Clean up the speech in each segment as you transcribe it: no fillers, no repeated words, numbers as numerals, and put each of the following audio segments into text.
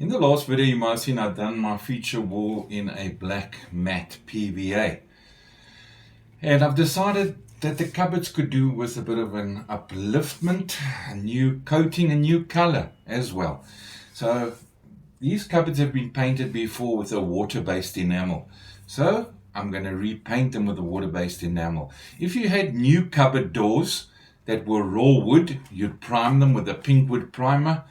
In the last video you might have seen I've done my feature wall in a black matte PVA, and I've decided that the cupboards could do with a bit of an upliftment, a new coating, a new color as well. So these cupboards have been painted before with a water-based enamel, so I'm going to repaint them with a water-based enamel. If you had new cupboard doors that were raw wood, you'd prime them with a pink wood primer,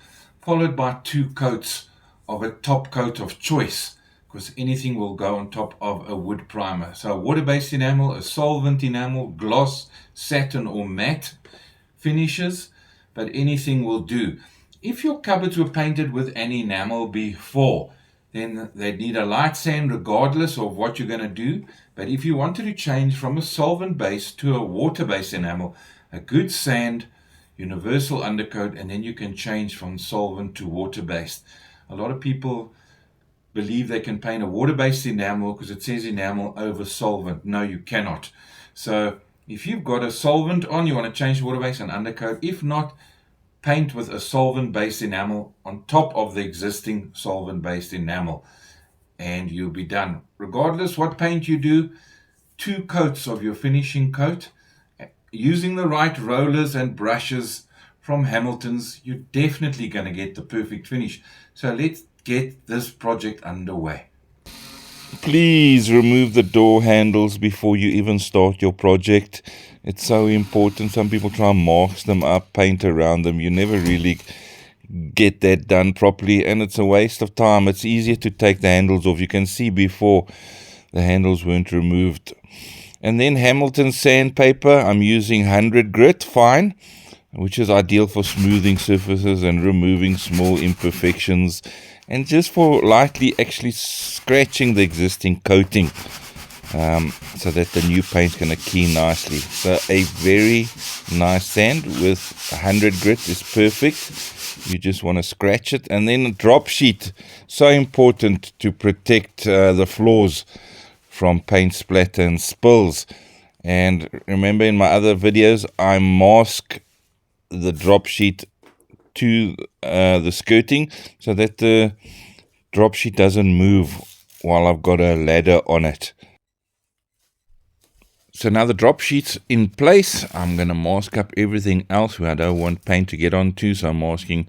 followed by 2 coats of a top coat of choice, because anything will go on top of a wood primer. So a water-based enamel, a solvent enamel, gloss, satin or matte finishes, but anything will do. If your cupboards were painted with an enamel before, then they'd need a light sand regardless of what you're going to do. But if you wanted to change from a solvent base to a water-based enamel, a good sand, universal undercoat, and then you can change from solvent to water-based. A lot of people believe they can paint a water-based enamel because it says enamel over solvent. No, you cannot. So if you've got a solvent on, you want to change water-based and undercoat. If not, paint with a solvent-based enamel on top of the existing solvent-based enamel, and you'll be done. Regardless what paint you do, 2 coats of your finishing coat, using the right rollers and brushes from Hamilton's, you're definitely going to get the perfect finish. So let's get this project underway. Please remove the door handles before you even start your project. It's so important. Some people try and mask them up, paint around them. You never really get that done properly, and it's a waste of time. It's easier to take the handles off. You can see before the handles weren't removed. And then Hamilton sandpaper. I'm using 100 grit fine, which is ideal for smoothing surfaces and removing small imperfections, and just for lightly actually scratching the existing coating, so that the new paint can adhere nicely. So a very nice sand with 100 grit is perfect. You just want to scratch it. And then a drop sheet, so important to protect the floors from paint splatter and spills. And remember, in my other videos, I mask the drop sheet to the skirting so that the drop sheet doesn't move while I've got a ladder on it. So now the drop sheet's in place, I'm going to mask up everything else where I don't want paint to get onto. So I'm masking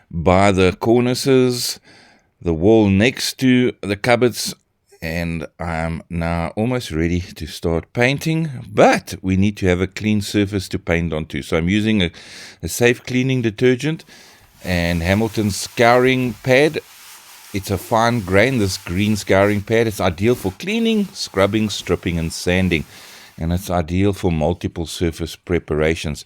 by the cornices, the wall next to the cupboards, and I'm now almost ready to start painting, but we need to have a clean surface to paint onto. So I'm using a safe cleaning detergent and Hamilton's scouring pad. It's a fine grain, this green scouring pad. It's ideal for cleaning, scrubbing, stripping and sanding, and it's ideal for multiple surface preparations.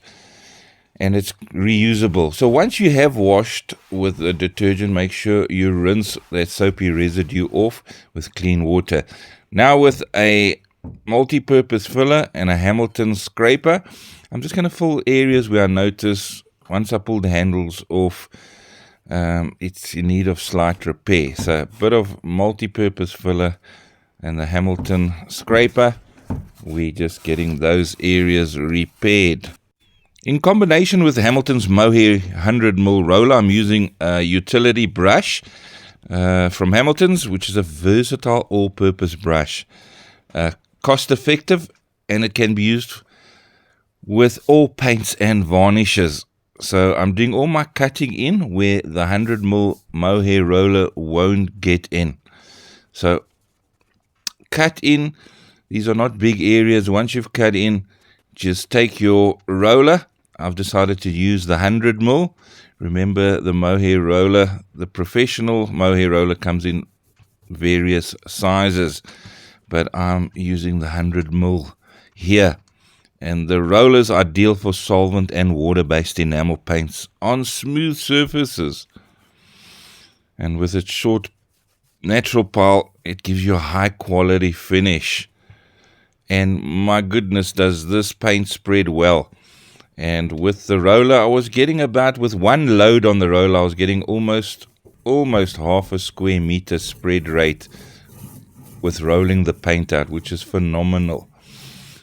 And it's reusable. So once you have washed with the detergent, make sure you rinse that soapy residue off with clean water. Now with a multi-purpose filler and a Hamilton scraper, I'm just going to fill areas where I notice once I pull the handles off, it's in need of slight repair. So a bit of multi-purpose filler and the Hamilton scraper, we're just getting those areas repaired. In combination with Hamilton's Mohair 100mm roller, I'm using a utility brush from Hamilton's, which is a versatile all-purpose brush. Cost-effective, and it can be used with all paints and varnishes. So I'm doing all my cutting in where the 100mm Mohair roller won't get in. So cut in. These are not big areas. Once you've cut in, just take your roller. I've decided to use the 100mm. Remember, the Mohair roller, the professional Mohair roller comes in various sizes, but I'm using the 100mm here. And the roller is ideal for solvent and water-based enamel paints on smooth surfaces. And with its short natural pile, it gives you a high-quality finish. And my goodness, does this paint spread well. And with the roller, I was getting about, with one load on the roller, I was getting almost half a square meter spread rate with rolling the paint out, which is phenomenal.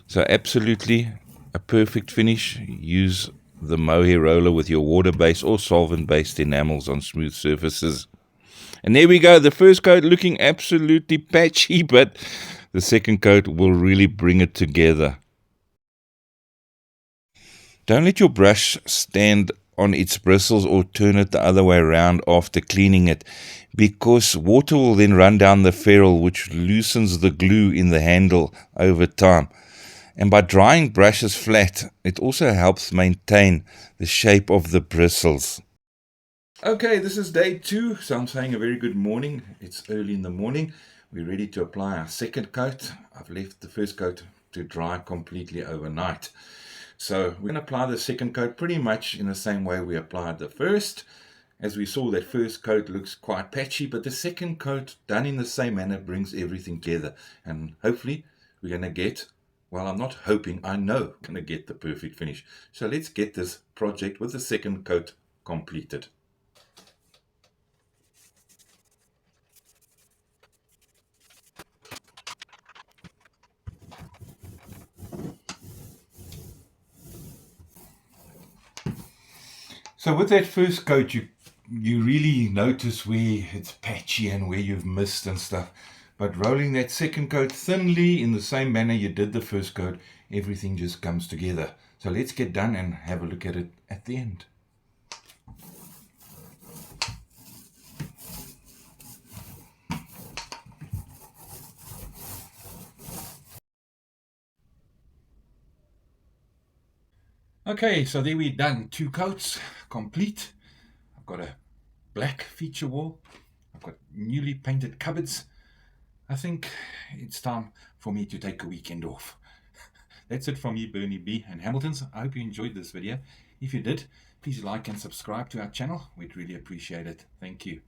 So absolutely a perfect finish. Use the Mohair roller with your water-based or solvent-based enamels on smooth surfaces. And there we go, the first coat looking absolutely patchy, but the second coat will really bring it together. Don't let your brush stand on its bristles or turn it the other way around after cleaning it, because water will then run down the ferrule, which loosens the glue in the handle over time. And by drying brushes flat, it also helps maintain the shape of the bristles. Okay, this is day 2, so I'm saying a very good morning. It's early in the morning. We're ready to apply our second coat. I've left the first coat to dry completely overnight. So we're going to apply the second coat pretty much in the same way we applied the first. As we saw, that first coat looks quite patchy, but the second coat done in the same manner brings everything together. And hopefully we're going to get, well, I'm not hoping, I know we're going to get the perfect finish. So let's get this project with the second coat completed. So with that first coat, you really notice where it's patchy and where you've missed and stuff. But rolling that second coat thinly in the same manner you did the first coat, everything just comes together. So let's get done and have a look at it at the end. Okay, so there we're done. 2 coats complete. I've got a black feature wall. I've got newly painted cupboards. I think it's time for me to take a weekend off. That's it from me, Bernie B and Hamiltons. I hope you enjoyed this video. If you did, please like and subscribe to our channel. We'd really appreciate it. Thank you.